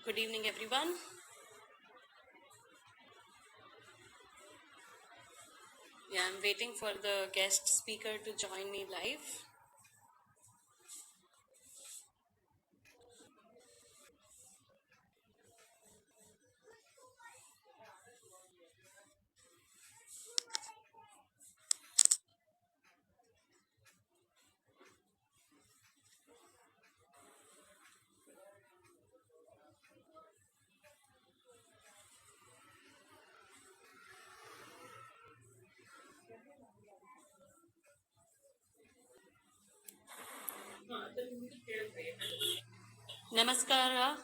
Good evening, everyone. Yeah, I'm waiting for the guest speaker to join me live. Namaskara.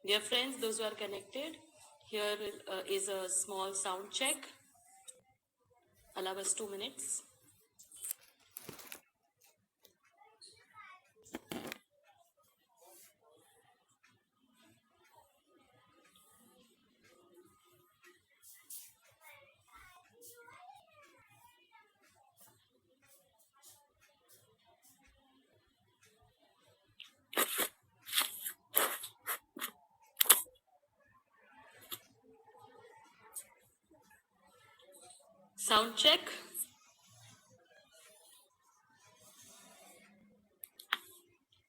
Dear friends, those who are connected, here is a small sound check. Allow us 2 minutes. Sound check.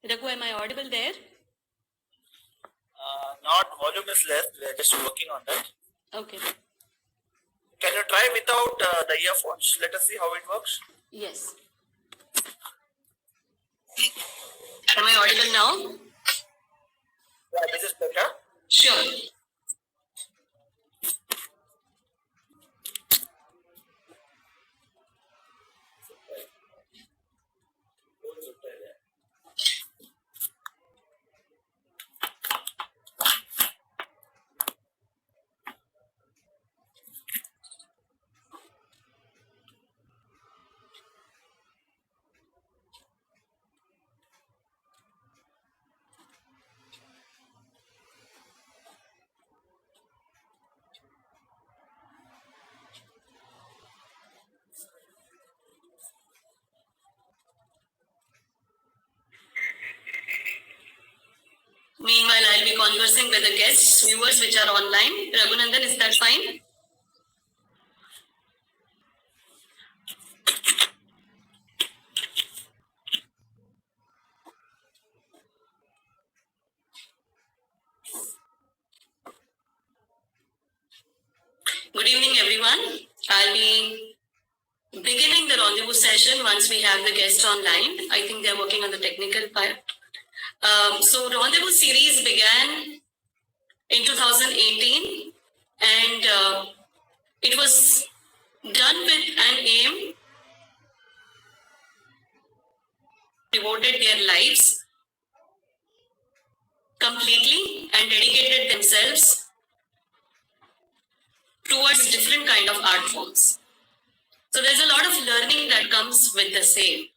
Raghu, am I audible there? Not volume is less. We are just working on that. Okay. Can you try without the earphones? Let us see how it works. Yes. Am I audible now? Yeah, this is better. Sure. Meanwhile, I'll be conversing with the guests, viewers which are online. Raghunandan, is that fine? Good evening, everyone. I'll be beginning the rendezvous session once we have the guest online. I think they're working on the technical part. So rendezvous series began in 2018 and it was done with an aim, devoted their lives completely and dedicated themselves towards different kind of art forms. So there's a lot of learning that comes with the same.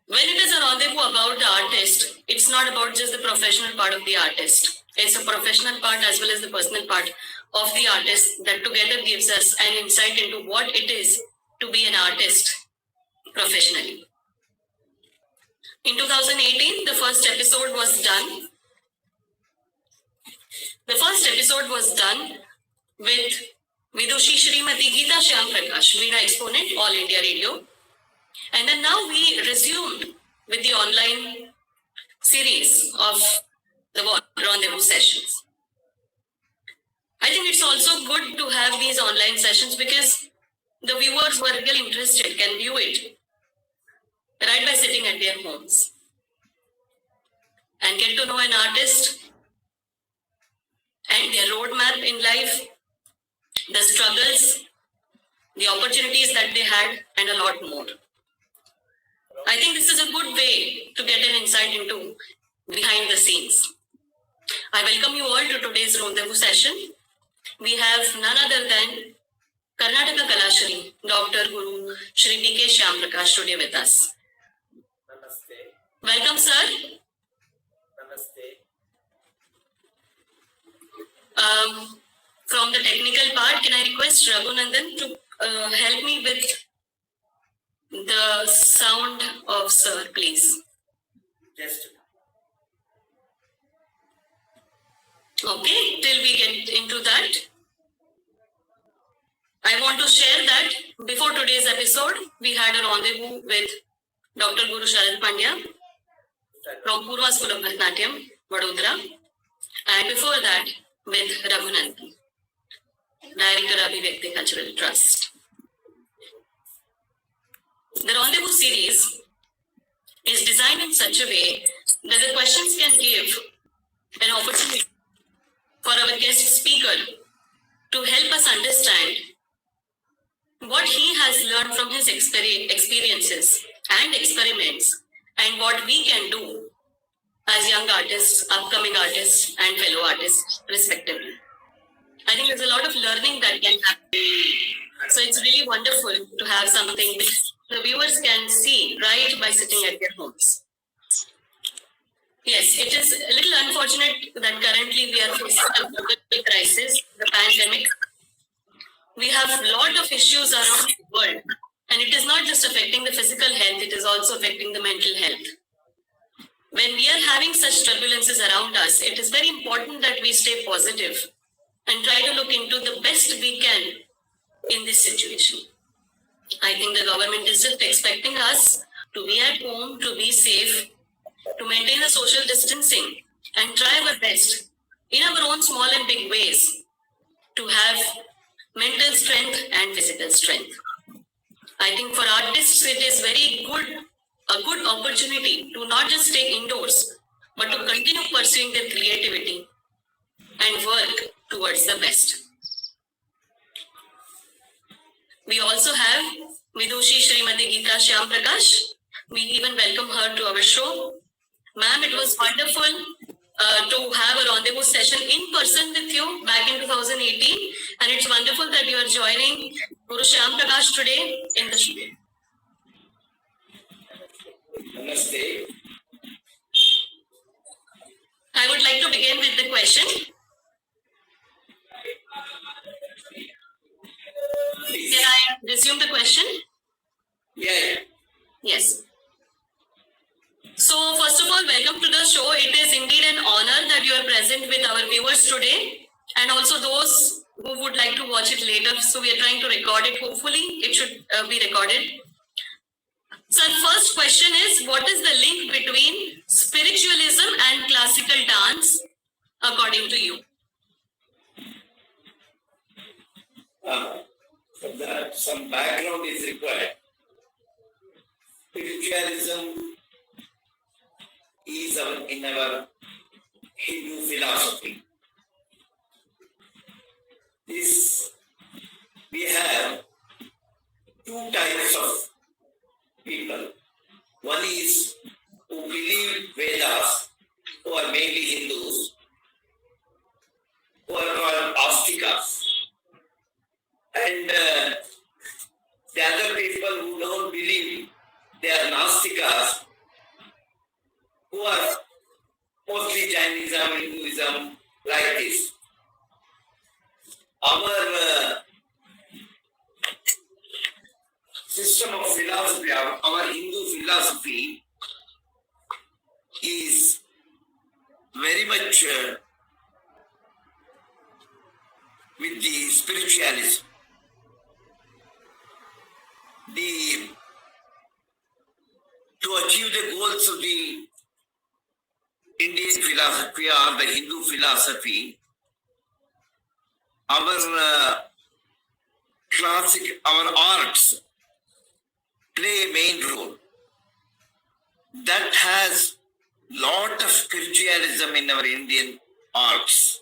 When it is a rendezvous about the artist, it's not about just the professional part of the artist. It's a professional part as well as the personal part of the artist that together gives us an insight into what it is to be an artist professionally. In 2018, the first episode was done. The first episode was done with Vidushi Srimati Geeta Shyam Prakash, Veena Exponent, All India Radio. And then now we resumed with the online series of the rendezvous sessions. I think it's also good to have these online sessions because the viewers who are really interested can view it right by sitting at their homes and get to know an artist and their roadmap in life, the struggles, the opportunities that they had, and a lot more. I think this is a good way to get an insight into behind the scenes. I welcome you all to today's rendezvous session. We have none other than Karnataka Kalashri, Dr. Guru Shri P.K. Shyam Prakash today with us. Namaste. Welcome, sir. Namaste. from the technical part, can I request Raghunandan to help me with the sound of sir, please? Just Okay, till we get into that, I want to share that before today's episode, we had a rendezvous with Dr. Guru Sharad Pandya from Purva School of Bharatanatyam, Vadodara, and before that with Raghunandan, Director Abhivyakti Cultural Trust. The rendezvous series is designed in such a way that the questions can give an opportunity for our guest speaker to help us understand what he has learned from his experiences and experiments, and what we can do as young artists, upcoming artists, and fellow artists, respectively. I think there's a lot of learning that can happen. So it's really wonderful to have something which the viewers can see right by sitting at their homes. Yes, it is a little unfortunate that currently we are facing a global crisis, the pandemic. We have a lot of issues around the world, and it is not just affecting the physical health, it is also affecting the mental health. When we are having such turbulences around us, it is very important that we stay positive and try to look into the best we can in this situation. I think the government is just expecting us to be at home, to be safe, to maintain the social distancing, and try our best in our own small and big ways to have mental strength and physical strength. I think for artists, it is very good, a good opportunity to not just stay indoors, but to continue pursuing their creativity and work towards the best. We also have Vidushi Srimati Geeta Shyam Prakash. We even welcome her to our show. Ma'am, it was wonderful to have a rendezvous session in person with you back in 2018. And it's wonderful that you are joining Guru Shyam Prakash today in the show. Namaste. I would like to begin with the question. Can I resume the question? Yeah. Yes. So, first of all, welcome to the show. It is indeed an honor that you are present with our viewers today, and also those who would like to watch it later. So, we are trying to record it. Hopefully, it should be recorded. So, the first question is, what is the link between spiritualism and classical dance, according to you? For that, some background is required. Spiritualism is in our Hindu philosophy. We have two types of people. One is who believe Vedas, who are mainly Hindus, who are called Astikas. And the other people who don't believe, they are Nastikas, who are mostly Jainism, Hinduism, like this. Our system of philosophy, our Hindu philosophy is very much with the spiritualism. To achieve the goals of the Indian philosophy or the Hindu philosophy, our our arts play a main role. That has lot of spiritualism in our Indian arts.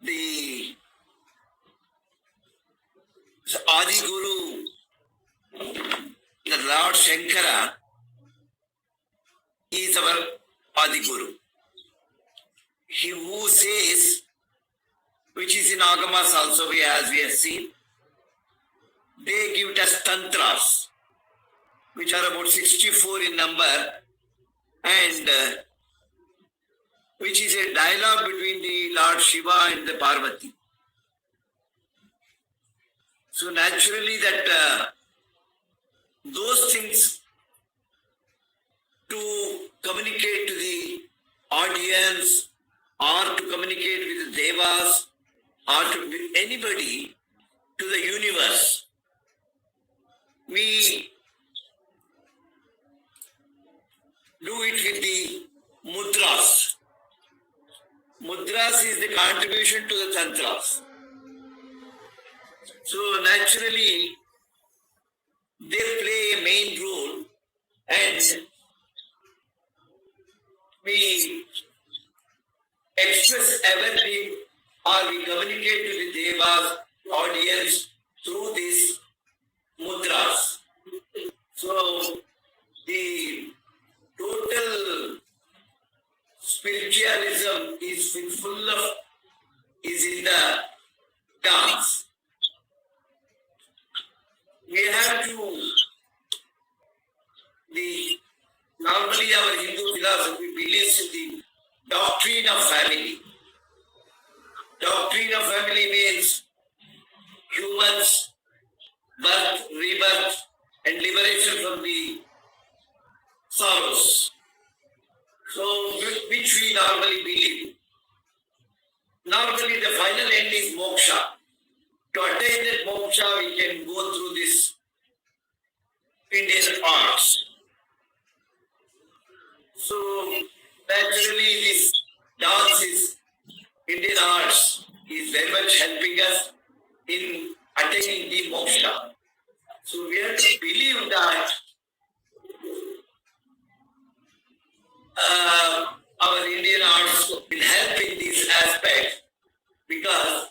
The Adi Guru, the Lord Shankara, is our Adi Guru. He who says, which is in Agamas also, as we have seen, they give us tantras, which are about 64 in number, and which is a dialogue between the Lord Shiva and the Parvati. So naturally that those things to communicate to the audience or to communicate with the devas or to with anybody to the universe, we do it with the mudras. Mudras is the contribution to the tantras. So naturally, they play a main role, and we express everything or we communicate to the devas audience through these mudras. So the total spiritualism is in the dance. We have to normally our Hindu philosophy believes in the doctrine of family. Doctrine of family means humans, birth, rebirth, and liberation from the sorrows. So, which we normally believe. Normally, the final end is moksha. To attain that moksha, we can go through this Indian arts. So, naturally, this dance is Indian arts is very much helping us in attaining the moksha. So, we have to believe that our Indian arts will help in this aspect because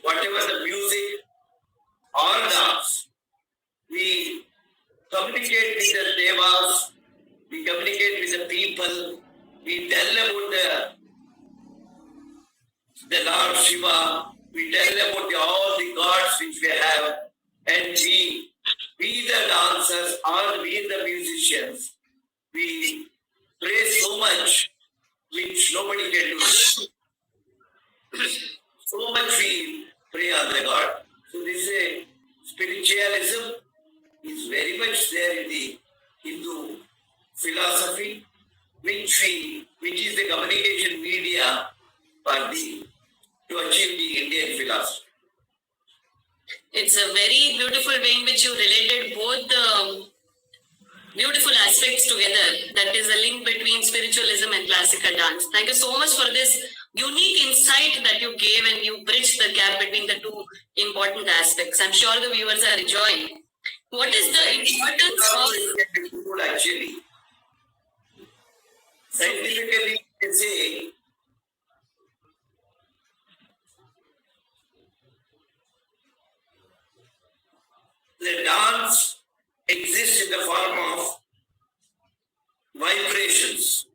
whatever the music or dance, we communicate with the devas, we communicate with the people, we tell about the Lord Shiva, we tell about all the gods which we have, and we the dancers or we the musicians, we pray so much which nobody can do. So much we pray on the God. So this spiritualism is very much there in the Hindu philosophy, which is the communication media to achieve the Indian philosophy. It's a very beautiful way in which you related both the beautiful aspects together. That is a link between spiritualism and classical dance. Thank you so much for this unique insight that you gave, and you bridged the gap between the two important aspects. I'm sure the viewers are enjoying. What is the importance of... Actually, scientifically, they say the dance exists in the form of vibrations,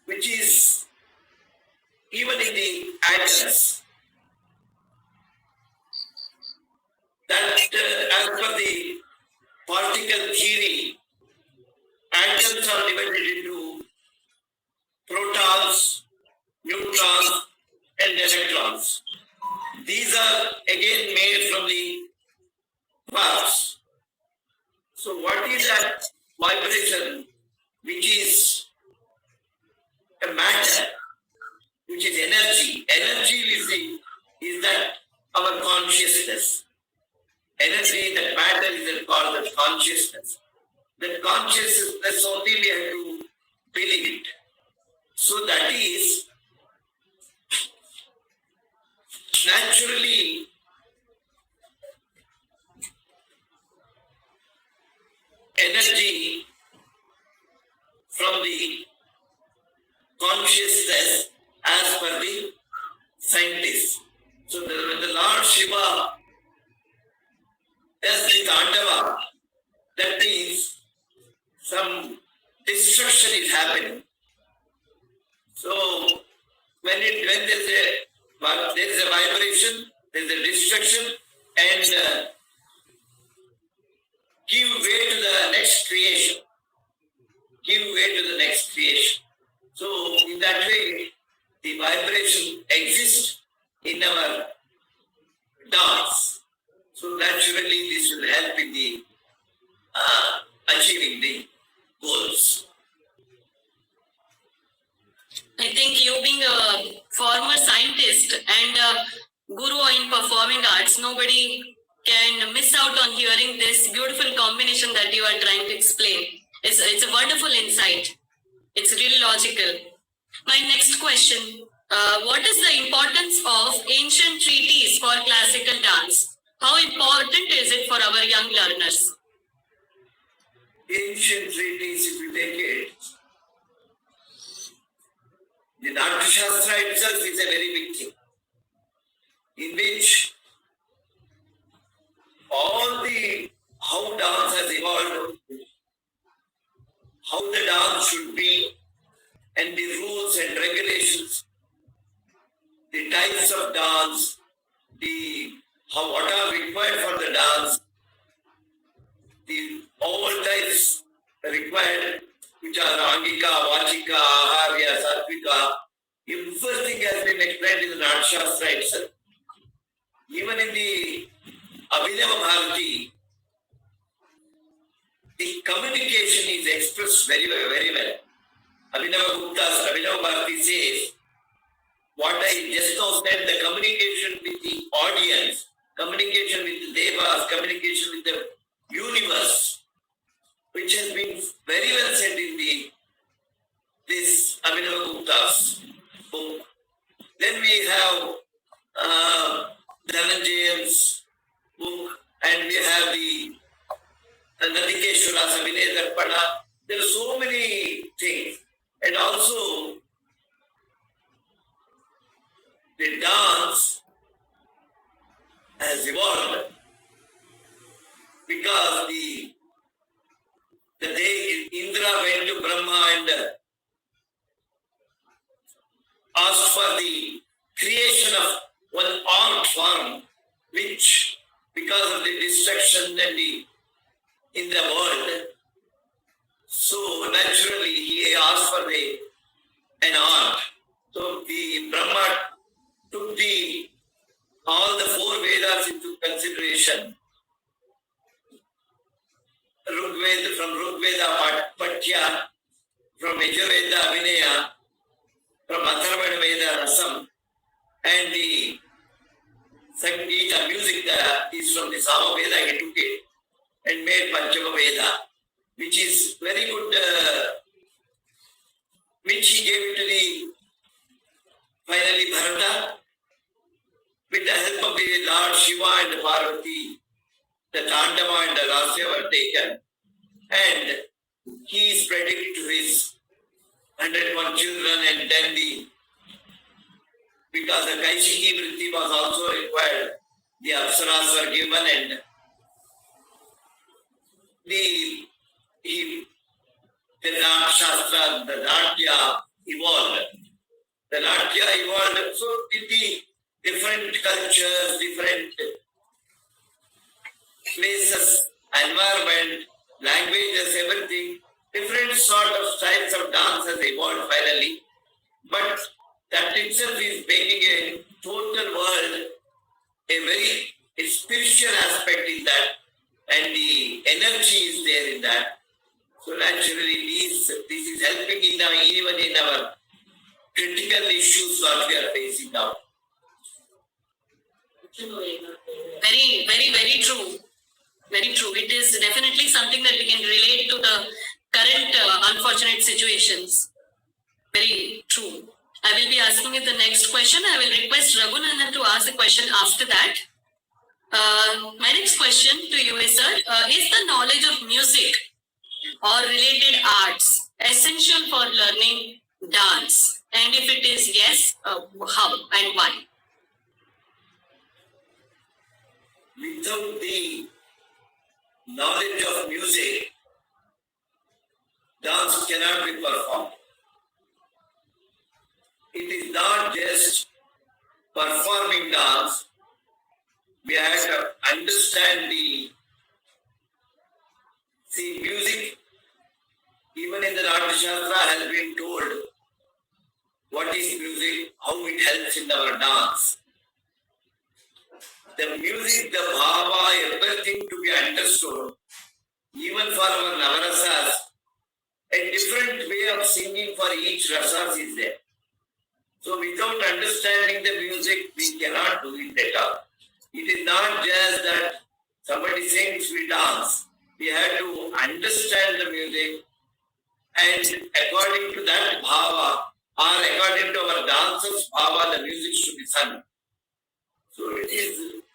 which is even in the atoms. That as per the particle theory, atoms are divided into protons, neutrons, and electrons. These are again made from the quarks. So what is that vibration, which is a matter, which is energy? Energy is that our consciousness. Energy, that matter is called the consciousness. That consciousness only we have to believe it. So that is naturally energy from the consciousness as per the scientists. So when the Lord Shiva does the Tandava, that means some destruction is happening. So when there is a vibration, there is a destruction, and give way to the next creation. give way to the next creation. So in that way, the vibration exists in our dance. So naturally, this will help in the achieving the goals. I think you being a former scientist and a guru in performing arts, nobody can miss out on hearing this beautiful combination that you are trying to explain. It's a wonderful insight. It's really logical. My next question, what is the importance of ancient treatises for classical dance? How important is it for our young learners? Ancient treatises, if you take it, the Natya Shastra itself is a very big thing, in which all the how dance has evolved, how the dance should be, and the rules and regulations, the types of dance, what are required for the dance, the all types required, which are Angika, Vachika, Aharya, Satvika, everything has been explained in the Natya Shastra itself. Even in the Abhinava Bharati, the communication is expressed very well, very well. Abhinava Bharati says, what I just now said, the communication with the audience, communication with the devas, communication with the universe, which has been very well said in this Abhinava Gupta's book. Then we have Dhananjay's book, and we have the Nandikeshwara's Abhinaya Darpana. There are so many things. And also, the dance has evolved because the day Indra went to Brahma and asked for the creation of one art form, which, because of the destruction in the world, so naturally he asked for an art. So the Brahma took all the four Vedas into consideration. From Rigveda Patya, from Yajurveda Abhinaya, from Atharvana Veda Rasam, and the Sangeeta music is from the Samaveda. He took it and made Panchama Veda, which is very good, which he gave it to finally Bharata, with the help of the Lord Shiva and Parvati. The Tandava and the Lasya were taken, and he spread it to his 101 children, and then because the Kaishiki Vritti was also required, the Apsaras were given, and the Natya Shastra, the Natya evolved. The Natya evolved, so with the different cultures, different places, environment, languages, everything, different sort of styles of dance has evolved finally. But that itself is making a total world, a very spiritual aspect in that, and the energy is there in that. So naturally, this is helping even in our critical issues that we are facing now. Very, very, very true. Very true. It is definitely something that we can relate to the current unfortunate situations. Very true. I will be asking you the next question. I will request Raghunandan to ask the question after that. My next question to you is, sir, is the knowledge of music or related arts essential for learning dance? And if it is yes, how and why? Without the knowledge of music, dance cannot be performed. It is not just performing dance. We have to understand music even in the Natya Shastra has been told what is music, how it helps in our dance. The music, the bhava, everything to be understood, even for our navarasas, a different way of singing for each rasas is there. So without understanding the music, we cannot do it at all. It is not just that somebody sings, we dance. We have to understand the music, and according to that bhava, or according to our dancers' bhava, the music should be sung. So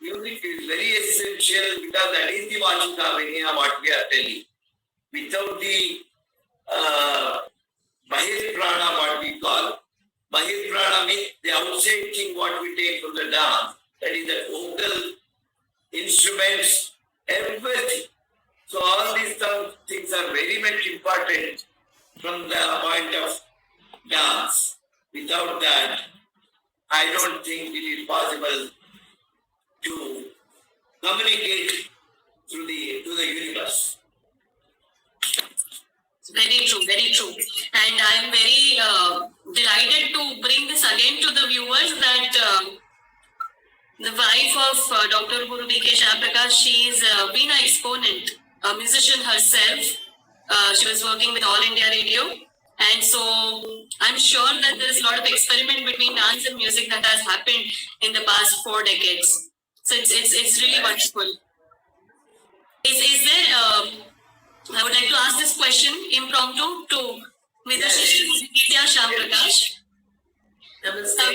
music is very essential because that is the Vachika Vinaya, what we are telling. Without the Bahir Prana, what we call. Bahir Prana means the outside thing what we take from the dance. That is the vocal, instruments, everything. So all these things are very much important from the point of dance. Without that, I don't think it is possible to communicate to the universe. Very true, very true. And I'm very delighted to bring this again to the viewers that the wife of Dr. Guru B.K. Shyam-Prakash, she is a Veena exponent, a musician herself. She was working with All India Radio. And so I'm sure that there is a lot of experiment between dance and music that has happened in the past 4 decades. So it's really wonderful. Is there... I would like to ask this question impromptu to Vidushi Nitya Shyam-Prakash.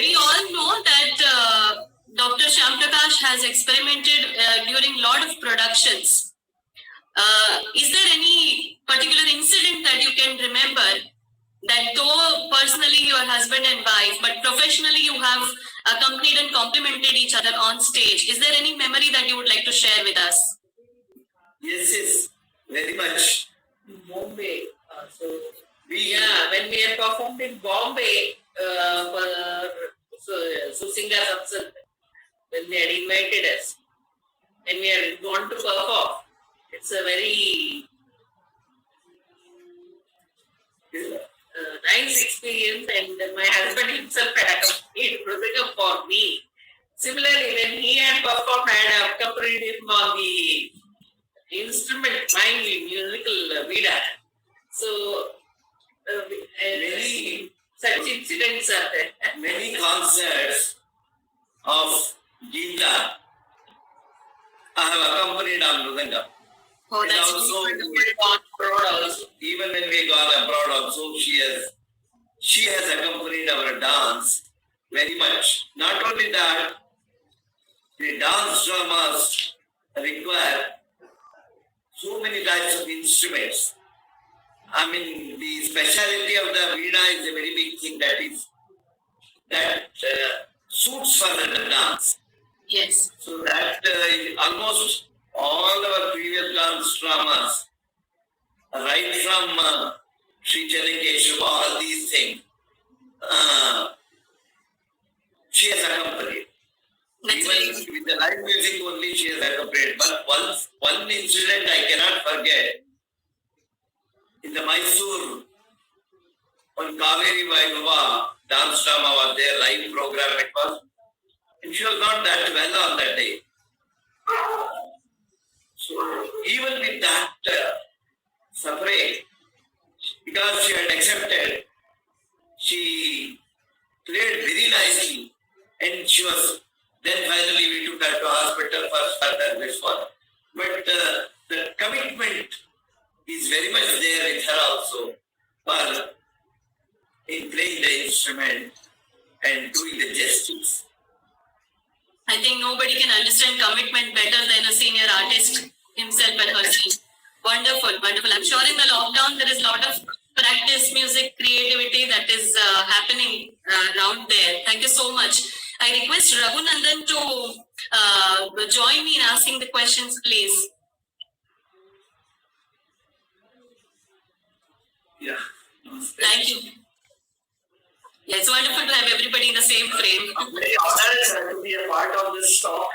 We all know that Dr. Shyam-Prakash has experimented during a lot of productions. Is there any particular incident that you can remember that though personally you are husband and wife, but professionally you have accompanied and complimented each other on stage? Is there any memory that you would like to share with us? Yes. Very much. Bombay. When we had performed in Bombay for Singa Satsang, when they had invited us, and we had gone to perform, it's a very nice experience, and my husband himself had accompanied Mridangam for me. Similarly, when he had performed, I had accompanied him on the instrument, mainly musical Veena. So, many such incidents are there. Many concerts of Geeta I have accompanied on Mridangam. Oh, And that's also, Abroad also. even when we gone abroad also, she has accompanied our dance very much. Not only that, the dance dramas require so many types of instruments. I mean, the speciality of the Veena is a very big thing that suits for the dance. yes. So that almost all our previous dance dramas, right from Sri Channakeshava, all these things, she has accompanied. That's Even very with the live music only she has accompanied. But one incident I cannot forget. In the Mysore, on Kaveri Vaibhava, dance drama was there, live program it was. And she was not that well on that day. So even with that suffering, because she had accepted, she played very nicely, and she was. Then finally we took her to hospital for further response. But the commitment is very much there with her also for in playing the instrument and doing the justice. I think nobody can understand commitment better than a senior artist himself and herself. Wonderful, wonderful. I'm sure in the lockdown there is a lot of practice, music, creativity that is happening around there. Thank you so much. I request Raghunandan to join me in asking the questions, please. Yeah. Thank you. Yeah, it's wonderful to have everybody in the same frame. I'm very honored to be a part of this talk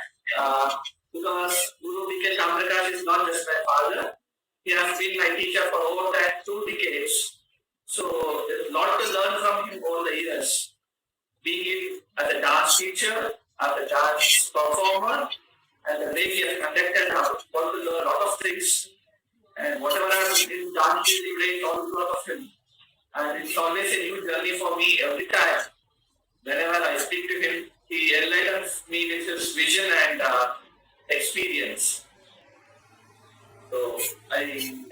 because Guru B.K. Shyam-Prakash is not just my father, He has been my teacher for over that 2 decades. So there's a lot to learn from him over the years. Being it as a dance teacher, as a dance performer, and the way he has conducted, I've got to learn a lot of things. And whatever I've been done today, it's all a lot of him. And it's always a new journey for me every time. Whenever I speak to him, he enlightens me with his vision and experience. So I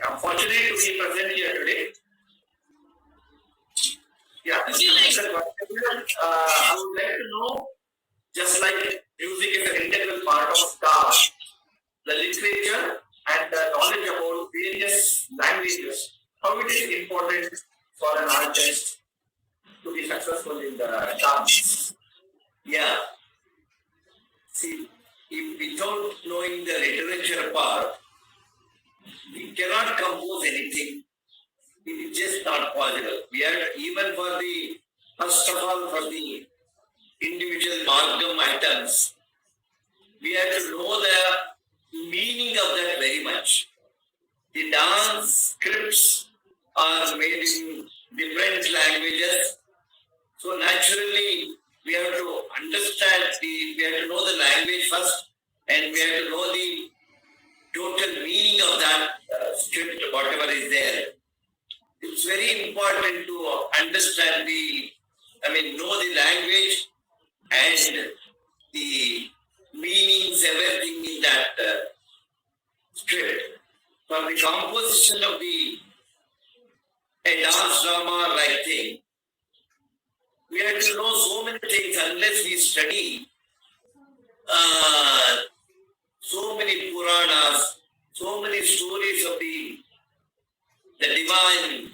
am fortunate to be present here today. Yeah, Would you like- I would like to know, just like music is an integral part of the literature and the knowledge about various languages, how it is important for an artist to be successful in the dance. Yeah. See, if without knowing the literature part, we cannot compose anything. It is just not possible. We are even for the first of all for the individual margam items, we have to know the meaning of that very much. The dance scripts are made in different languages, so naturally we have to understand we have to know the language first, and we have to know the total meaning of that script, whatever is there. It's very important to understand know the language and the meanings, everything in that script. For the composition of a dance drama like thing, we have to know so many things unless we study so many Puranas, so many stories of the divine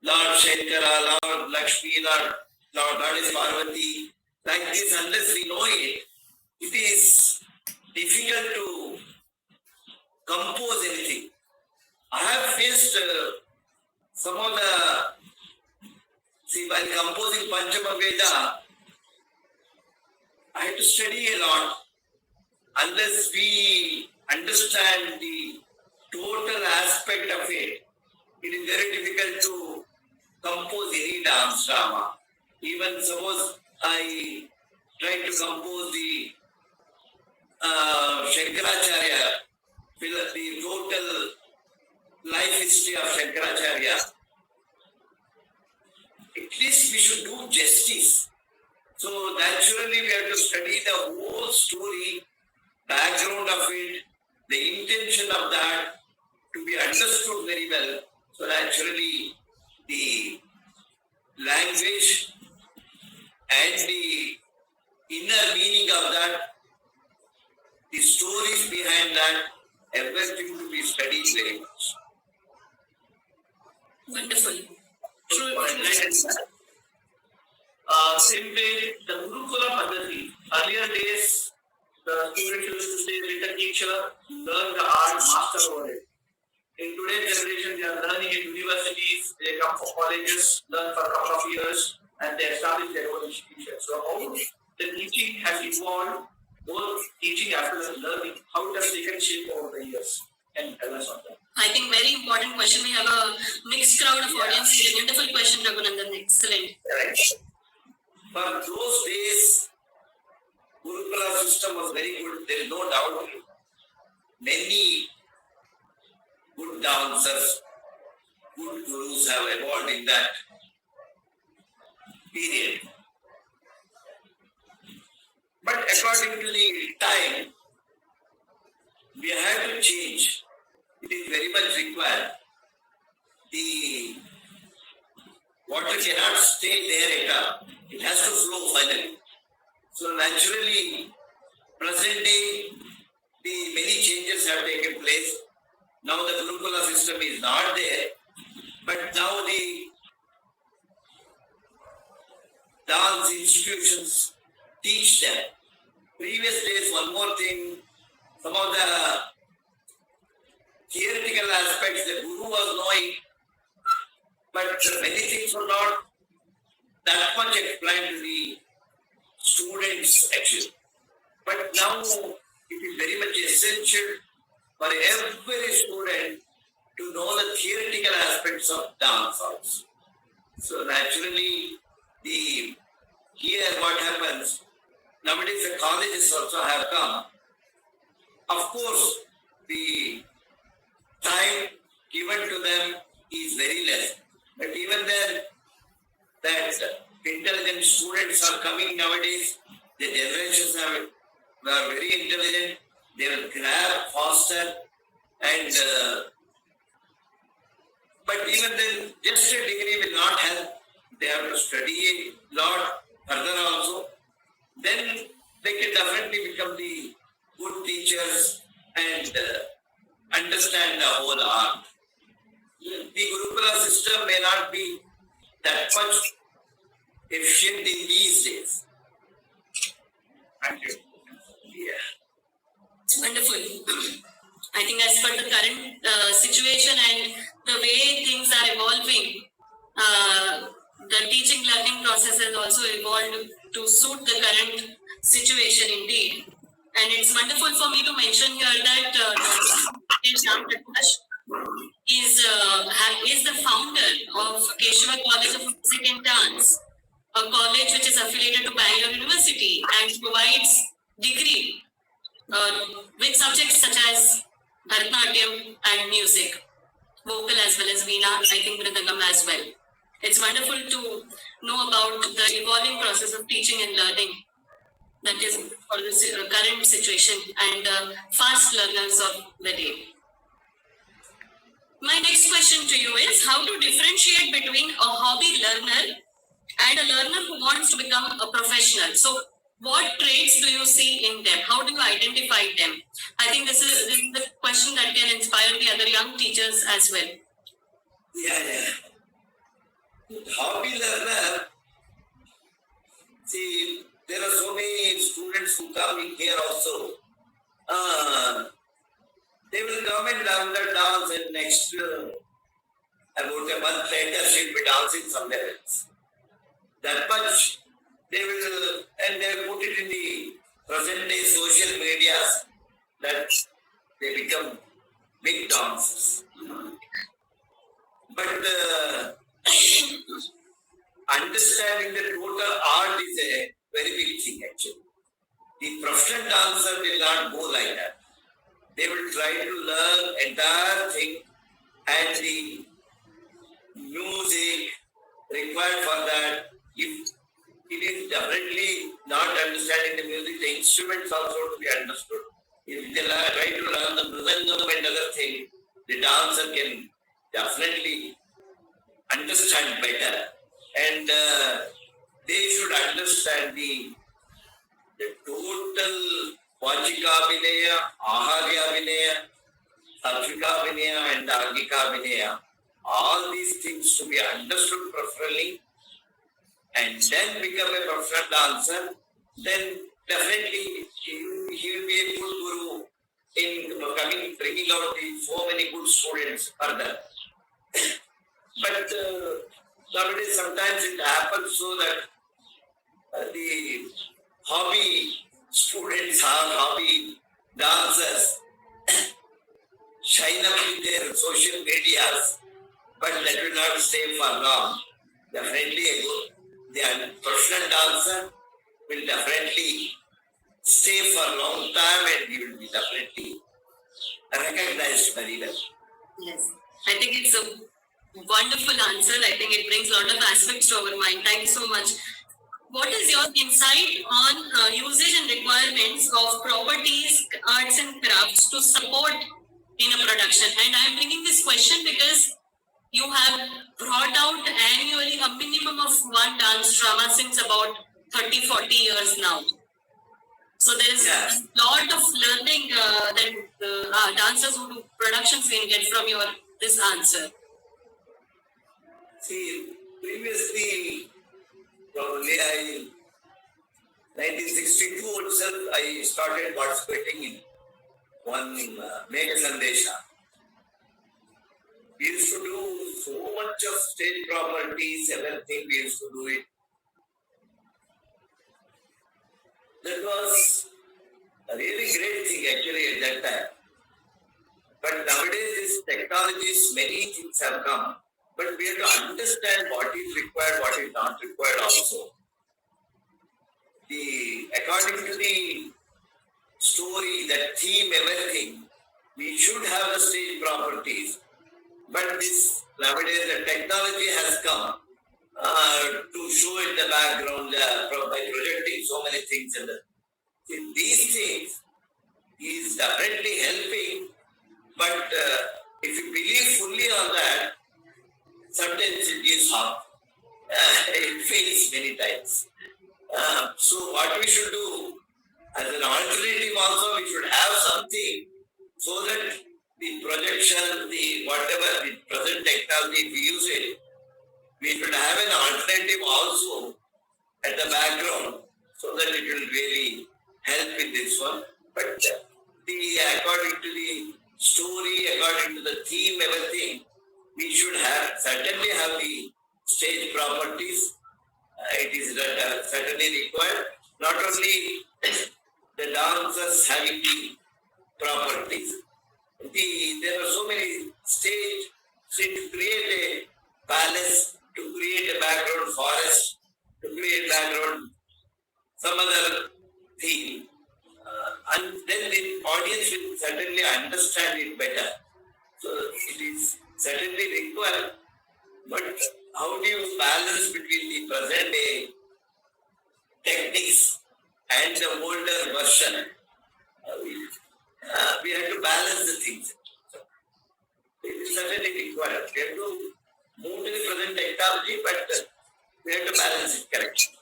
Lord Shankara, Lord Lakshmi, Lord Goddess Parvati, like this, unless we know it, it is difficult to compose anything. I have faced some of while composing Panchama Veda, I had to study a lot. Unless we understand the total aspect of it, it is very difficult to compose any dance drama. Even suppose I try to compose the Shankaracharya, the total life history of Shankaracharya, at least we should do justice. So naturally we have to study the whole story, background of it, the intention of that to be understood very well. So naturally the language and the inner meaning of that, the stories behind that, everything to be studied very much. Wonderful. True. Same way, the Gurukula Padhati, earlier days, the students used to say, little teacher, learn the art, master over it. In today's generation, they are learning in universities, they come from colleges, learn for a couple of years, and they establish their own institution. So how the teaching has evolved, both teaching as well as learning, how it has taken shape over the years. Can you tell us on that? I think very important question. We have a mixed crowd of audience here. Wonderful question, Raghunandan. Excellent. Right. For those days, Gurukula system was very good. There is no doubt. Many good dancers, good gurus have evolved in that period. But according to the time, we have to change. It is very much required. The water cannot stay there at all. It has to flow finally. So naturally, present day, the many changes have taken place. Now the Gurukula system is not there, but now the dance institutions teach them. Previous days, one more thing, some of the theoretical aspects the Guru was knowing, but many things were not that much explained to the students actually. But now it is very much essential for every student to know the theoretical aspects of dance also. So naturally, here what happens, nowadays the colleges also have come. Of course, the time given to them is very less. But even then, that intelligent students are coming nowadays. The generations are very intelligent. They will grab faster and but even then, just a degree will not help. They have to study a lot further also. Then they can definitely become the good teachers and understand the whole art. The Gurukula system may not be that much efficient in these days. Thank you. Yeah. It's wonderful. I think as per the current situation and the way things are evolving, the teaching learning process has also evolved to suit the current situation indeed. And it's wonderful for me to mention here that Shyam Prakash is the founder of Keshava College of Music and Dance, a college which is affiliated to Bangalore University and provides degree with subjects such as Bharatanatyam and music, vocal as well as Veena, I think Mridangam as well. It's wonderful to know about the evolving process of teaching and learning that is for the current situation and fast learners of the day. My next question to you is how to differentiate between a hobby learner and a learner who wants to become a professional. So what traits do you see in them? How do you identify them? I think this is the question that can inspire the other young teachers as well. Yeah. Hobby learner, see, there are so many students who come in here also. They will come and learn the dance and next about a month later she'll be dancing somewhere else. That much they will, and they put it in the present day social medias that they become big dancers. But understanding the total art is a very big thing actually. The professional dancer will not go like that. They will try to learn entire thing and the music required for that. If it is definitely not understanding the music, the instruments also to be understood. If they try to learn the mridangam and other thing, the dancer can definitely understand better. And they should understand the total Vachika Vinaya, Aharya Vinaya, Satvika Vinaya and Agika Vinaya. All these things to be understood properly and then become a professional dancer, then definitely he will be a good guru in bringing out so many good students further. But nowadays sometimes it happens so that the hobby students or hobby dancers shine up with their social medias, but that will not stay for long. Definitely the professional dancer will definitely stay for a long time and he will be definitely recognized very well. Yes, I think it's a wonderful answer. I think it brings a lot of aspects to our mind. Thank you so much. What is your insight on usage and requirements of properties, arts and crafts to support in a production? And I'm bringing this question because you have brought out annually a minimum of one dance drama since about 30-40 years now. So there's a lot of learning that dancers who do productions can get from this answer. See, previously, probably 1962 itself, I started participating in one Mega Sandesha. We used to do so much of stage properties, everything we used to do it. That was a really great thing actually at that time. But nowadays, this technologies, many things have come. But we have to understand what is required, what is not required also. According to the story, the theme, everything, we should have the stage properties. But this nowadays the technology has come to show in the background by projecting so many things. These things is definitely helping, but if you believe fully on that, sometimes it is hard. It fails many times. So what we should do as an alternative also, we should have something so that the projection, the whatever the present technology, if we use it, we should have an alternative also at the background so that it will really help in this one. But according to the story, according to the theme, everything, we should certainly have the stage properties. It is certainly required. Not only the dancers having the properties. There are so many stages to create a palace, to create a background forest, to create background some other thing. And then the audience will certainly understand it better. So it is certainly required. But how do you balance between the present day techniques and the older version? We have to balance the things. It is certainly required. We have to move to the present technology, but we have to balance it correctly.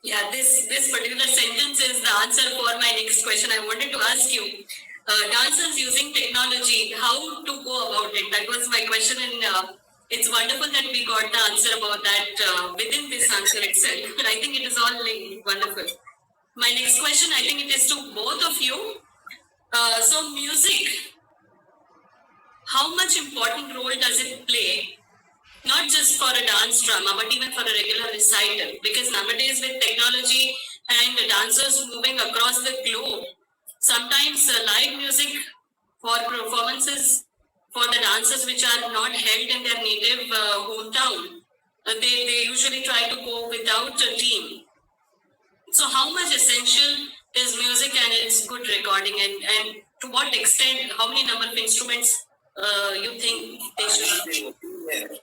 Yeah, this particular sentence is the answer for my next question. I wanted to ask you, dancers using technology, how to go about it? That was my question, and it's wonderful that we got the answer about that within this answer itself. But I think it is all linked. Wonderful. My next question, I think it is to both of you. So music, how much important role does it play? Not just for a dance drama, but even for a regular recital. Because nowadays with technology and the dancers moving across the globe, sometimes live music for performances for the dancers which are not held in their native hometown, they usually try to go without a team. So how much essential is music and its good recording, and to what extent, how many number of instruments you think they should?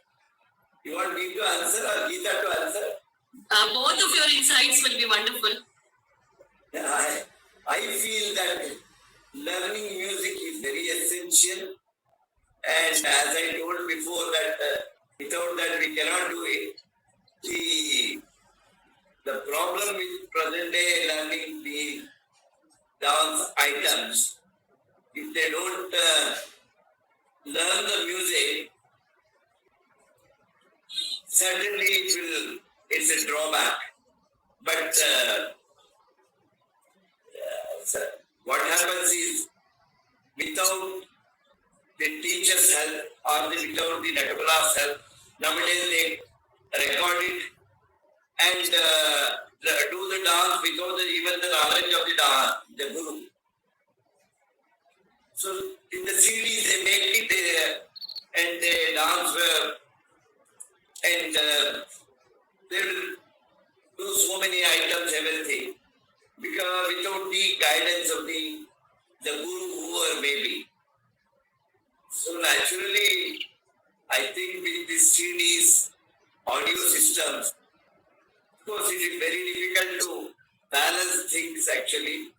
You want me to answer or Geeta to answer? Both of your insights will be wonderful. I feel that learning music is very essential, and as I told before that without that we cannot do it. The problem with present day learning the dance items, if they don't learn the music, certainly it's a drawback. But what happens is, without the teacher's help or without the Natabala's help, nowadays they record it and do the dance without even the knowledge of the guru. So in the CDs they make it and they dance and they will do so many items, everything, because without the guidance of the guru, whoever may be. So naturally, I think with these CDs, audio systems, of course it is very difficult to balance things actually.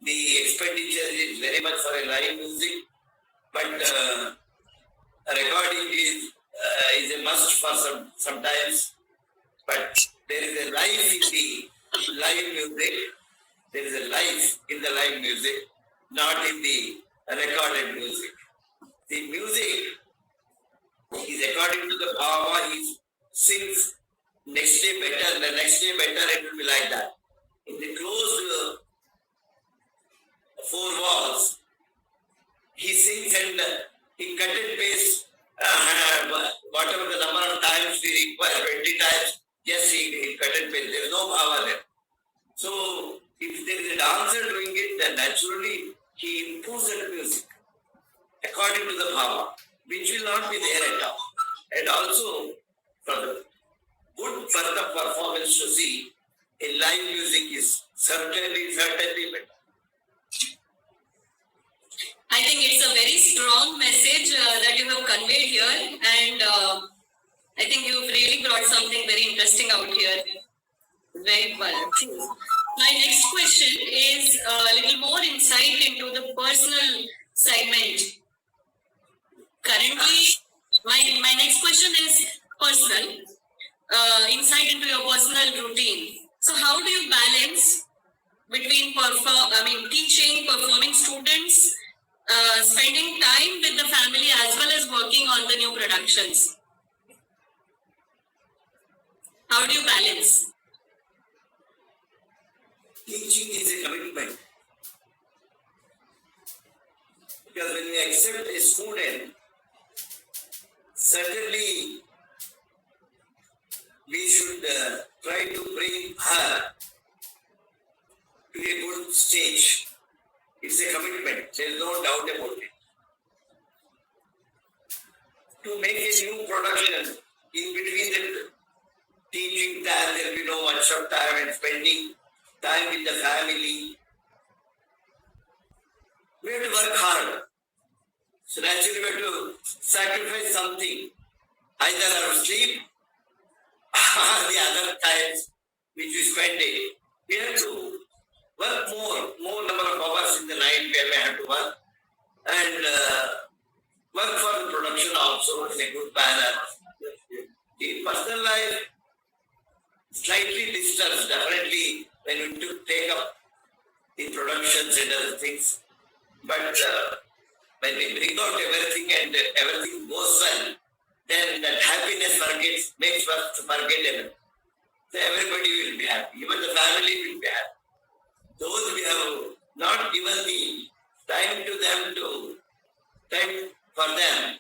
The expenditure is very much for a live music, but recording is a must for sometimes. But there is a life in the live music. There is a life in the live music, not in the recorded music. The music is according to the bhava. He sings next day better, the next day better. It will be like that. In the closed four walls, he sings and he cut and paste whatever the number of times we require, 20 times. Yes, he cut and paste. There is no bhava there. So if there is a dancer doing it, then naturally he improves that music. according to the bhava, which will not be there at all. And also, for the good for the performance to see, in live music is certainly better. I think it's a very strong message that you have conveyed here, and I think you've really brought something very interesting out here. Very well. My next question is a little more insight into the personal segment. Currently, my next question is personal. Insight into your personal routine. So, how do you balance between teaching, performing students, spending time with the family as well as working on the new productions? How do you balance? Teaching is a commitment. Because when you accept a student, certainly we should try to bring her to a good stage. It's a commitment. There is no doubt about it. To make a new production, in between the teaching time, there will be no much of time and spending time with the family. We have to work hard. So naturally we have to sacrifice something, either our sleep or the other times which we spend it. We have to work more number of hours in the night where we have to work, and work for the production also in a good manner. In personal life, slightly disturbed, definitely when we take up the productions and other things. But when we bring out everything and everything goes well, then that happiness makes us forgettable. So everybody will be happy, even the family will be happy. Those we have not given the time for them,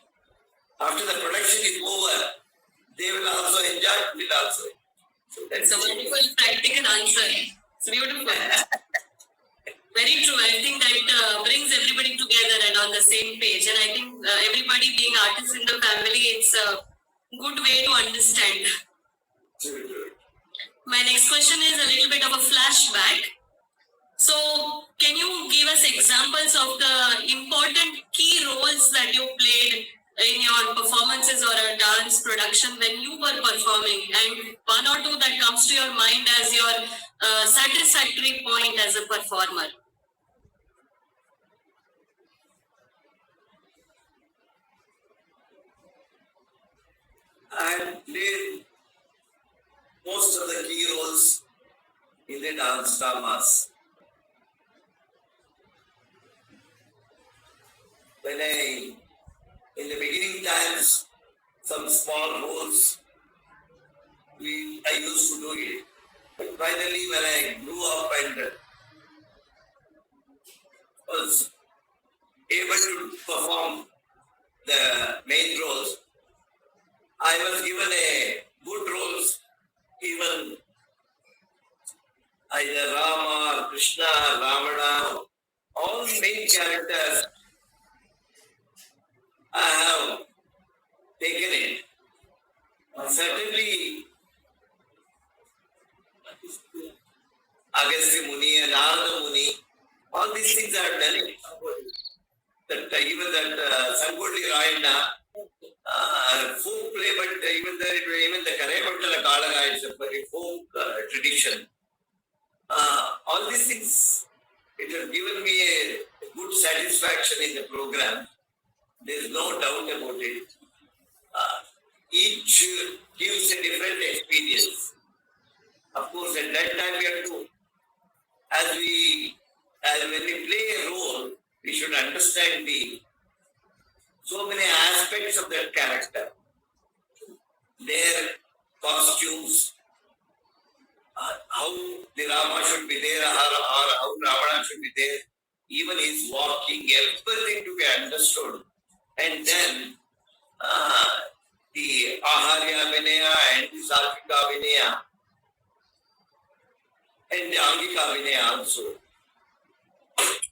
after the production is over, they will also enjoy, will also. So That's a wonderful practical answer. It's beautiful. Very true. I think that brings everybody together and on the same page. And I think everybody being artists in the family, it's a good way to understand. My next question is a little bit of a flashback. So, can you give us examples of the important key roles that you played in your performances or a dance production when you were performing, and one or two that comes to your mind as your satisfactory point as a performer? I played most of the key roles in the dance dramas. In the beginning times, some small roles, I used to do it. But finally, when I grew up and was able to perform the main roles, I was given a good roles, even either Rama, Krishna, Ravana, all main characters I have taken it. Certainly, Agastya Muni and Narada Muni, all these things I have done it. Even that Sangoli Rayana, folk play, but even the Karayamattala Kalaga is a very folk tradition. All these things, it has given me a good satisfaction in the program. There is no doubt about it. Each gives a different experience. Of course, at that time we have to, when we play a role, we should understand so many aspects of that character. Their costumes, how the Rama should be there, or how Ravana should be there, even his walking, everything to be understood. And then the Aharya Vinaya and the Satvika Vinaya and the Angika Vinaya also.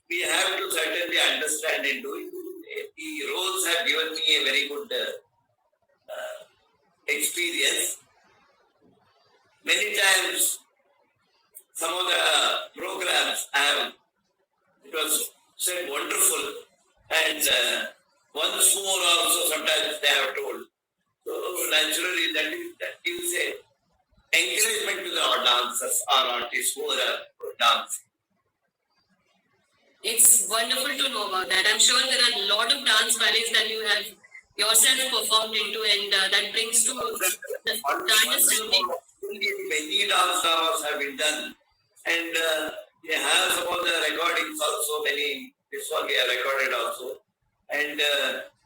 We have to certainly understand and do it the roles have given me a very good experience. Many times, some of the programs it was said wonderful, and once more also sometimes they have told. So naturally that gives a encouragement to the dancers or artists who are dancing. It's wonderful to know about that. I'm sure there are a lot of dance ballets that you have yourself performed into, and that brings to the understanding. Many dance dramas have been done, and they have some of the recordings also. Many, this one we have recorded also, and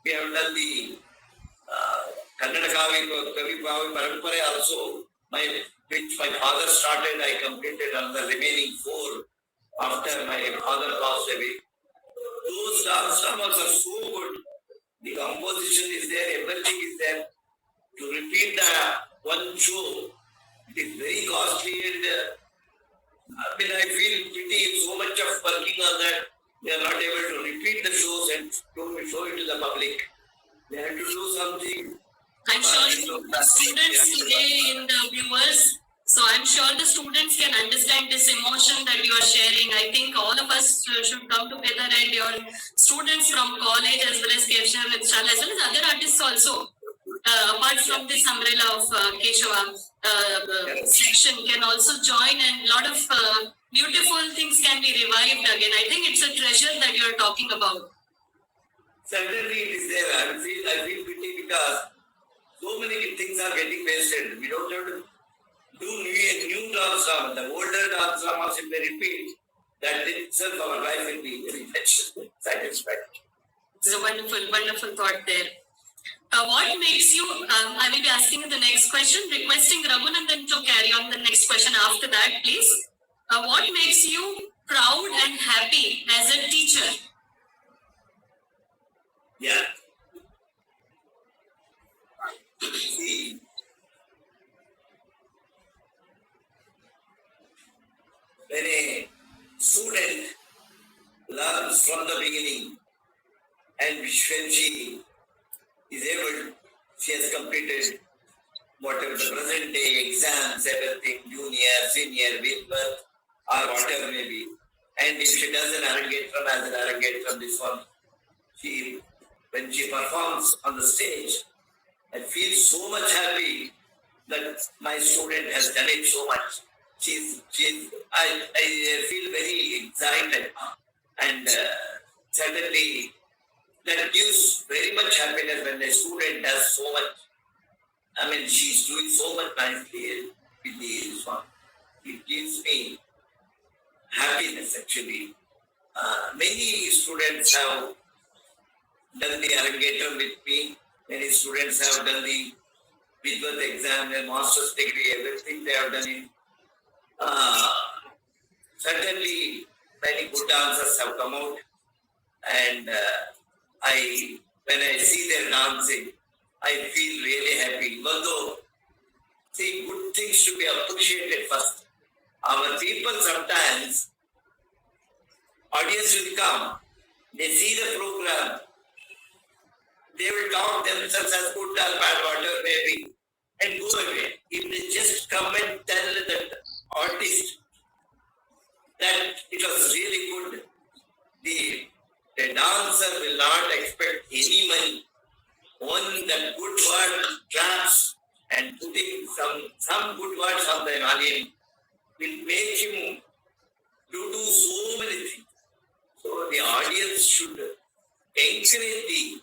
we have done the Kannada Kavi Parampara also, which my father started. I completed on the remaining 4 after my father passed away. Those dance dramas are so good. The composition is there, everything is there. To repeat the one show, it is very costly, and I feel pity so much of working on that. They are not able to repeat the shows and show it to the public. They have to do something. I'm sure the students today in the viewers, so I'm sure the students can understand this emotion that you are sharing. I think all of us should come together, and your students from college as well as Keshava Vishal as well as other artists also, apart from this umbrella of Keshava section, can also join, and a lot of beautiful things can be revived again. I think it's a treasure that you are talking about. Certainly it is there. I feel pity because so many things are getting wasted. We don't have to do new dance drama. The older dance dramas, if they repeat, that itself our life will be very much satisfied. It's a wonderful, wonderful thought there. What makes you, I will be asking you the next question, requesting Raghunandan to carry on the next question after that, please. What makes you proud and happy as a teacher? Yeah. See, when a student learns from the beginning, and when she is able, she has completed whatever the present day exams, everything, junior, senior, with birth, or whatever may be. And if she does an arrangetram as an arrangetram, this one, when she performs on the stage, I feel so much happy that my student has done it so much. I feel very excited, and certainly that gives very much happiness when the student does so much. She's doing so much nicely with this one. It gives me happiness actually. Many students have done the arrangetram with me. Many students have done the Vidvat exam, their master's degree, everything they have done it. Certainly, many good dancers have come out, and when I see their dancing, I feel really happy. Even though, see, good things should be appreciated first. Our people sometimes, audience will come, they see the program, they will talk themselves as good or bad, whatever may be, and go away. If they just come and tell the artist that it was really good, the dancer will not expect any money. One that good word claps and putting some good words on the audience will make him do so many things. So the audience should encourage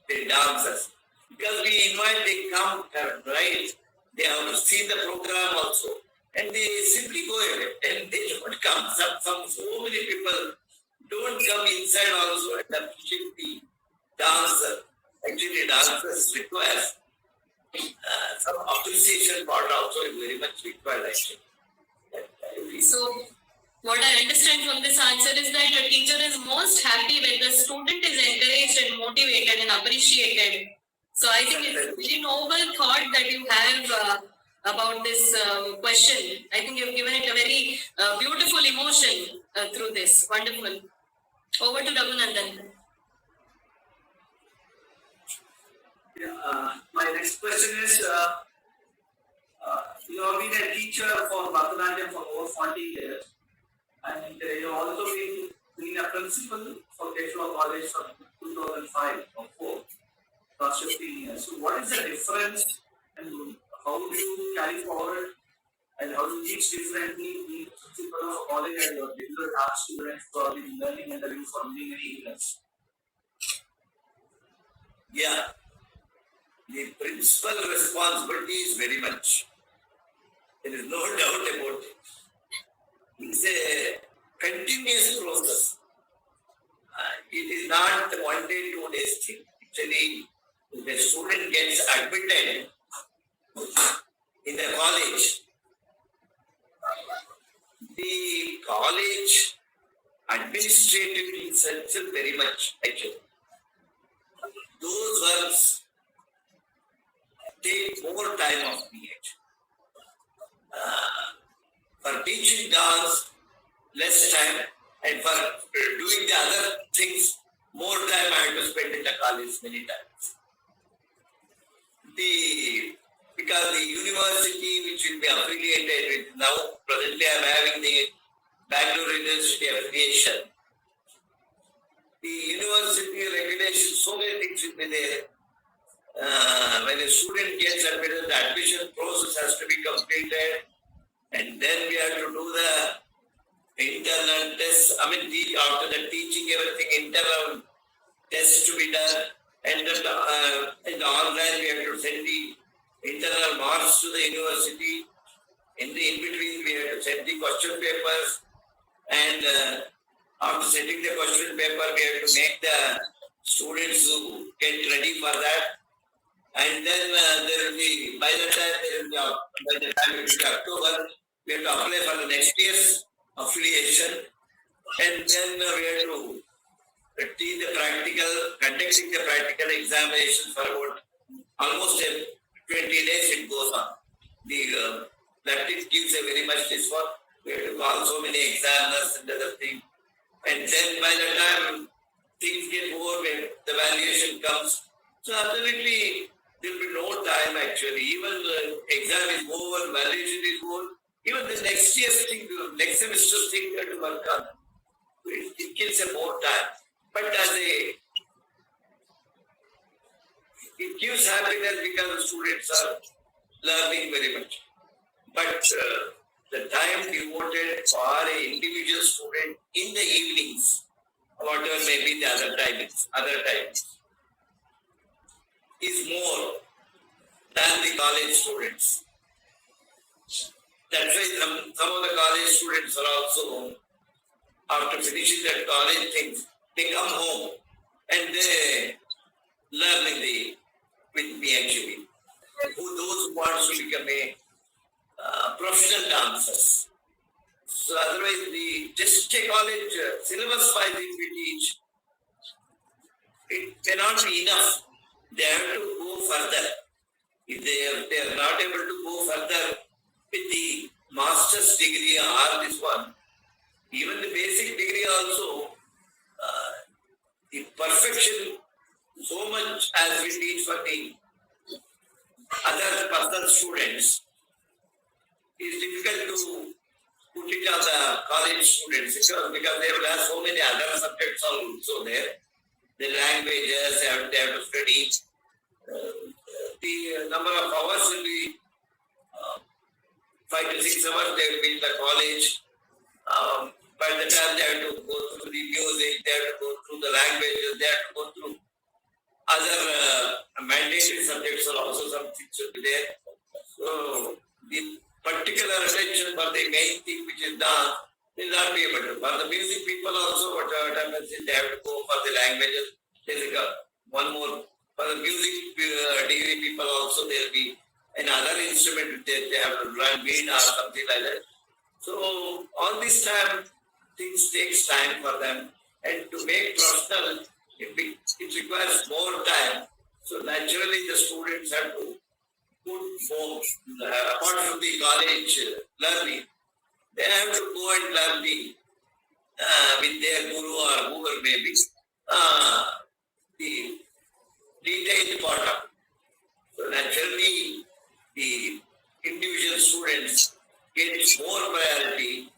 the dancers, because we invite, they come, right? They have seen the program also, and they simply go away, and they don't come. So many people don't come inside also and appreciate the dancer. Actually, dancers requires some appreciation part also is very much required actually. So, what I understand from this answer is that a teacher is most happy when the student is encouraged and motivated and appreciated. So, I think it's a very noble thought that you have about this question. I think you've given it a very beautiful emotion through this. Wonderful. Over to Raghunandan. Yeah, my next question is, you have been a teacher for Bharatanatyam for over 40 years, and you have also been a principal for Keshwa College from 2005 or 4, last 15 years. So what is the difference, and how do you carry forward, and how do you teach differently the principal of a college and your regular art students who have been learning and learning for many, many years? Yeah, the principal responsibility is very much. There is no doubt about it. It's a continuous process. It is not one day, 2 days thing. Actually, if a student gets admitted in the college, the college administratively itself very much actually. Those works take more time of me actually. For teaching dance, less time, and for doing the other things, more time I have to spend in the college many times. Because the university which will be affiliated with now, presently I am having the Bangalore University affiliation. The university regulations, so many things will be there. When a student gets admitted, the admission process has to be completed, and then we have to do the internal tests. I mean, after the teaching, everything internal tests to be done, and in the online we have to send the internal marks to the university. In between, we have to send the question papers, and after sending the question paper, we have to make the students who get ready for that. And then there will be, by the time it will be October, we have to apply for the next year's affiliation. And then we have to teach the conducting the practical examinations for about almost 20 days it goes on. That it gives a very much this one. We have to call so many examiners and other things. And then by the time things get over, when the valuation comes, so absolutely there will be no time actually. Even the exam is over, valuation is over, even the next year's thing, next semester's thing we have to work on. It gives a more time. But it gives happiness because the students are learning very much. But the time devoted for an individual student in the evenings, whatever may be the other times, is more than the college students. That's why some of the college students are also, after finishing their college things, they come home and they learn with me actually. Those who want to become a professional dancers. So otherwise, just a college syllabus-wise if we teach, it may not be enough. They have to go further. If they are not able to go further with the master's degree or this one, even the basic degree also, the perfection so much as we teach for the other personal students is difficult to put it on the college students because they will have so many other subjects also there. The languages, they have to study. The number of hours will be 5 to 6 hours they will be in the college. By the time they have to go through the music, they have to go through the languages, they have to go through other mandatory subjects are also some things should be there. So the particular attention for the main thing which is dance will not be able to. For the music people also, what happens is they have to go for the languages. There is one more. For the music degree people also, there will be another instrument they have to learn weed or something like that. So all this time, things takes time for them. And to make professional, it requires more time. So naturally the students have to put more, apart from the college learning, they have to go and learn with their guru or whoever may be, the detailed part of So naturally, the individual students get more priority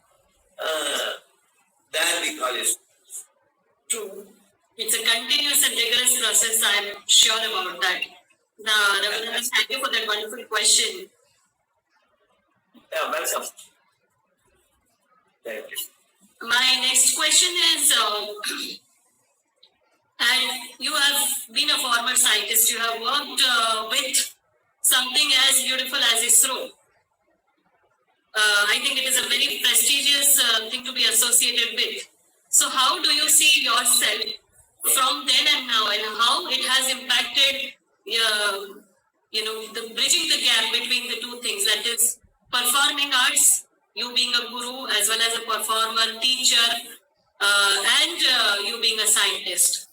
than the college. True. It's a continuous and rigorous process. I'm sure about that. Now, Raghunandan, thank you for that wonderful question. Yeah, welcome. Thank you. My next question is, and you have been a former scientist. You have worked with something as beautiful as ISRO. I think it is a very prestigious thing to be associated with. So, how do you see yourself from then and now, and how it has impacted, the bridging the gap between the two things, that is performing arts, you being a guru as well as a performer, teacher, and you being a scientist?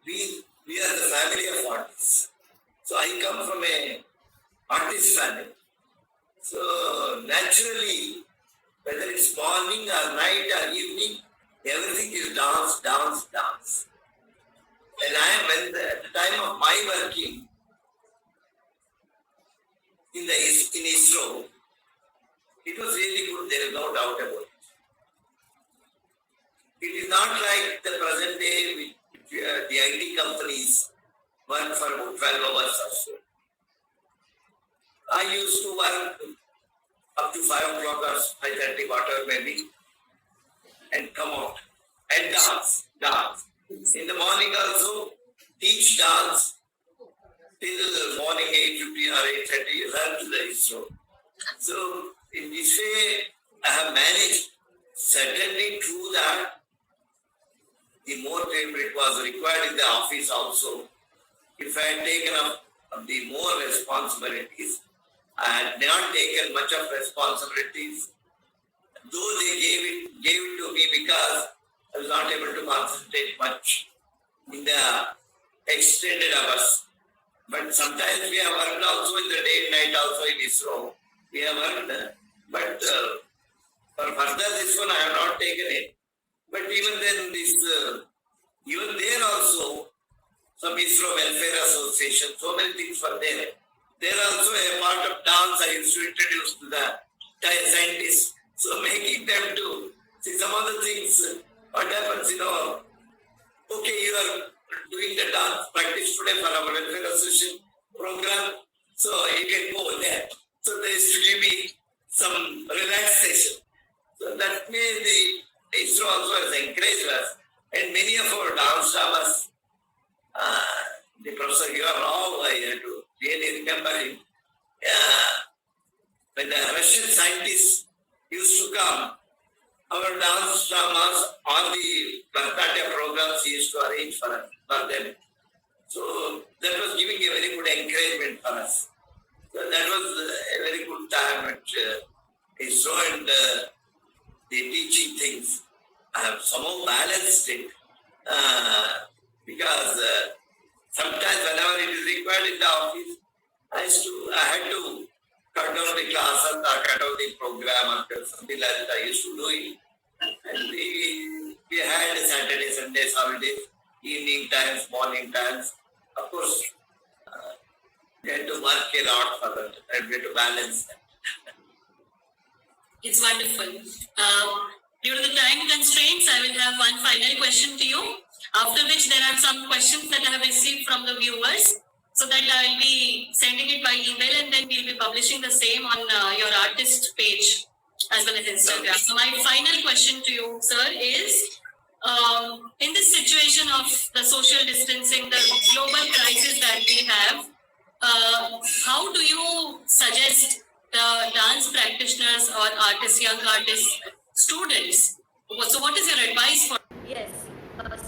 We are the family of artists. So I come from a artist family. So naturally, whether it's morning or night or evening, everything is dance, dance, dance. And at the time of my working in ISRO, it was really good. There is no doubt about it. It is not like the present day with the IT companies work for about 12 hours or so. I used to work up to 5 o'clock or 5:30, whatever maybe, and come out and dance. In the morning also, teach dance till morning 8:50 or 8:30, learn to the ISRO. So in this way, I have managed. Certainly true that the more time it was required in the office also, if I had taken up the more responsibilities, I had not taken much of responsibilities, though they gave it to me because I was not able to concentrate much in the extended hours. But sometimes we have worked also in the day and night also in ISRO. We have worked, but for further this one I have not taken it. But even then even there also, some ISRO Welfare Association, so many things were there. There also a part of dance I used to introduce to the scientists. So making them to see some other things, what happens, okay, you are doing the dance practice today for our Welfare Association program, so you can go there. So they used to give me some relaxation. So that made the ISRO also has encouraged us. And many of our dance dramas, the Professor Rao, I had to really remember him. When the Russian scientists used to come, our dance dramas or the Bharatanatyam programs he used to arrange for them. So that was giving a very good encouragement for us. So that was a very good time at ISRO, and the teaching things. I have somehow balanced it because sometimes whenever it is required in the office, I had to cut down the classes or cut down the program or something like that. I used to do it. And we had Saturday, Sundays, holidays, evening times, morning times. Of course, we had to work a lot for that and we had to balance that. It's wonderful. Due to the time constraints, I will have one final question to you, after which there are some questions that I have received from the viewers, so that I will be sending it by email and then we'll be publishing the same on your artist page as well as Instagram. So my final question to you, sir, is in this situation of the social distancing, the global crisis that we have, how do you suggest the dance practitioners or artists, young artists, students? So what is your advice for? Yes.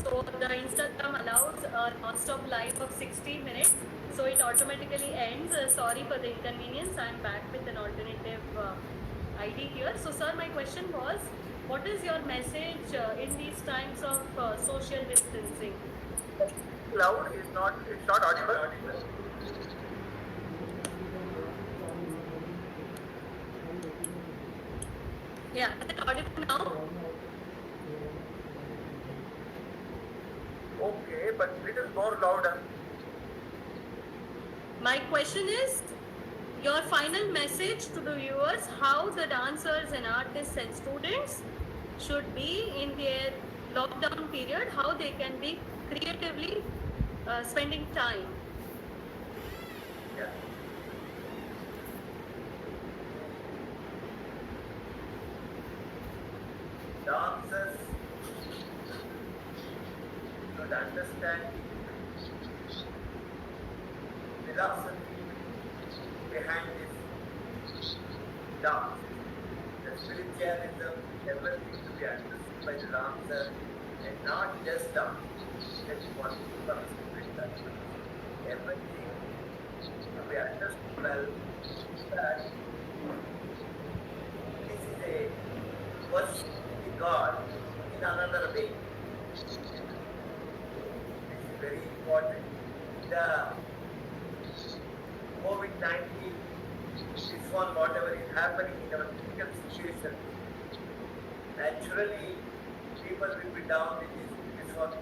So the Instagram allows a non-stop live of 60 minutes. So it automatically ends. Sorry for the inconvenience. I'm back with an alternative ID here. So sir, my question was, what is your message in these times of social distancing? Loud is not, it's not audible. Yeah, is it audible now? Okay. okay, but little more louder. My question is your final message to the viewers, how the dancers and artists and students should be in their lockdown period, how they can be creatively spending time. Yeah. Dancers should understand philosophy behind this dance. The spiritualism, everything to be understood by the dancer and not just dance. That's one concept. Everything to be understood well that this is a worship to God in another way. This is very important. The COVID-19, this one, whatever is happening in our critical situation, naturally people will be down with this one.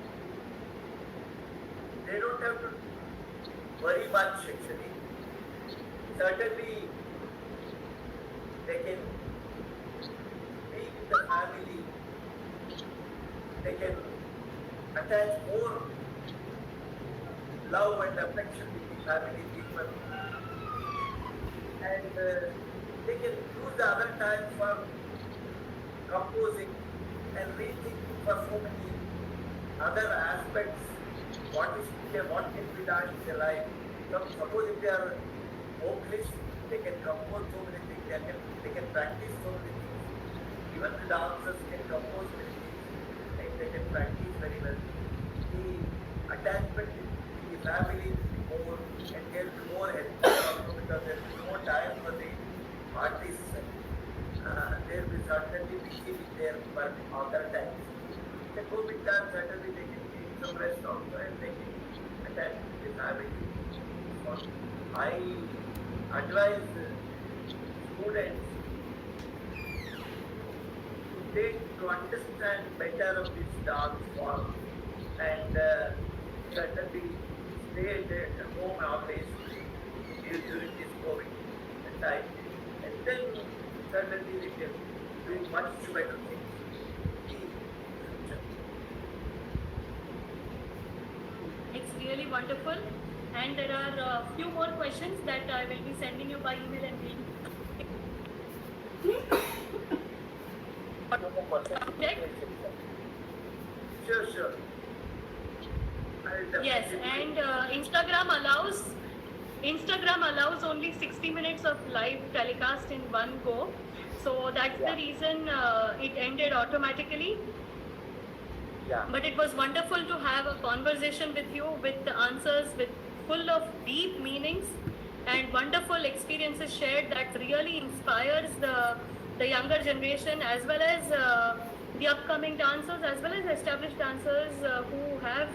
They don't have to worry much actually. Certainly they can be with the family, they can attach more love and affection with the family people, and they can use the other time for composing and rethinking for so many other aspects. What can be done in their life? Suppose if they are hopeless, they can compose so many things. They can practice so many things. Even the dancers can compose many things. They can practice very well. The attachment in the family will be more, and there will be more help also because there will be more time for the artists. They will be certainly busy with their work other times. The COVID time certainly they can take some rest also and they can attach with the family. So I advise students to understand better of this dance form and certainly stay at home always during this COVID time, and then certainly we can do much better things in the future. It's really wonderful. And there are a few more questions that I will be sending you by email and link. Subject? Sure. Yes, and Instagram allows only 60 minutes of live telecast in one go. So that's the reason it ended automatically. Yeah. But it was wonderful to have a conversation with you with the answers with full of deep meanings and wonderful experiences shared that really inspires the younger generation as well as the upcoming dancers as well as established dancers who have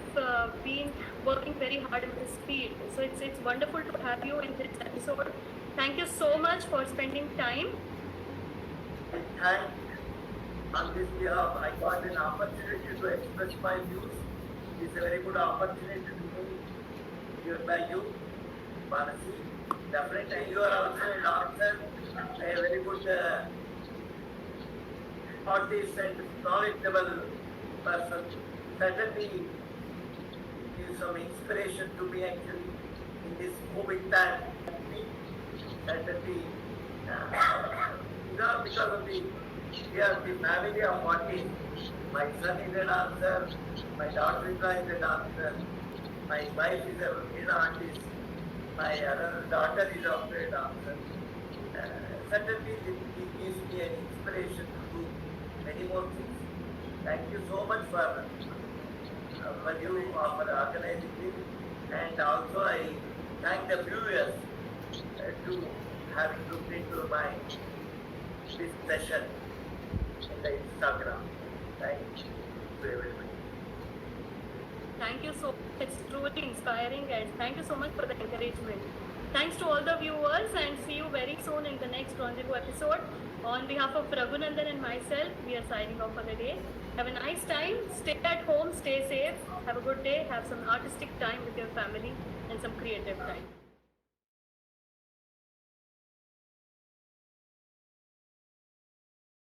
been working very hard in this field. So it's wonderful to have you in this episode. Thank you so much for spending time. Thank on this behalf, I got an opportunity to express my views. It's a very good opportunity to me given by you, Manasi. Definitely, you are also a dancer, a very good artist and knowledgeable person. Certainly, give some inspiration to me actually in this COVID time. Certainly, because of we are the family of 40. My son is a dancer, my daughter-in-law is a dancer, my wife is an artist, my other daughter is also a dancer. Certainly it gives me an inspiration to do many more things. Thank you so much for you for organizing this, and also I thank the viewers to having looked into this session in the Instagram. Thank you very much. Thank you so much. It's truly inspiring and thank you so much for the encouragement. Thanks to all the viewers and see you very meet soon in the next Rendezvous episode. On behalf of Raghunandan and myself, we are signing off for the day. Have a nice time. Stay at home. Stay safe. Have a good day. Have some artistic time with your family and some creative time.